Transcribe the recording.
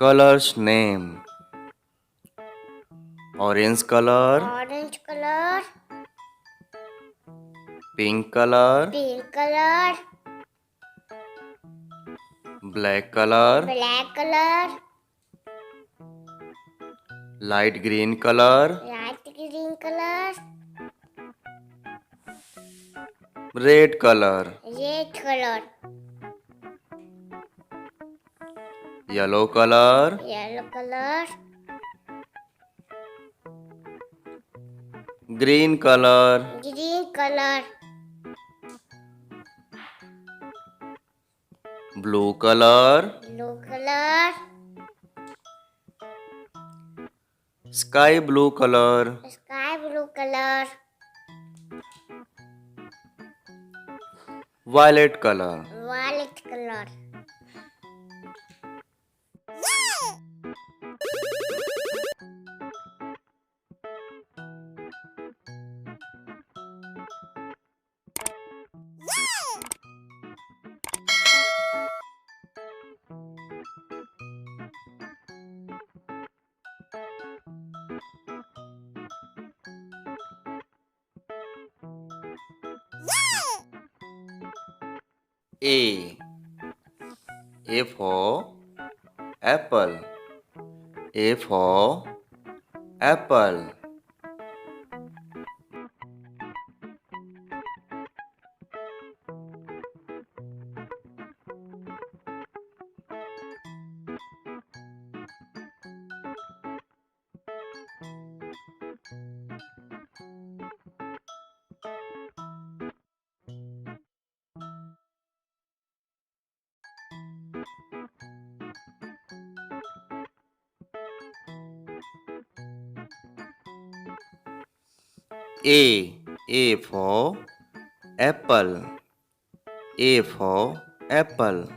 Colors name: orange color, orange color, pink color, pink color, black color, black color, light green color, light green color, red color, red color, yellow color, yellow color, green color, green color, blue color, blue color, sky blue color, sky blue color, violet color. violet color. A. A for apple. A for apple. A. A for apple. A for apple.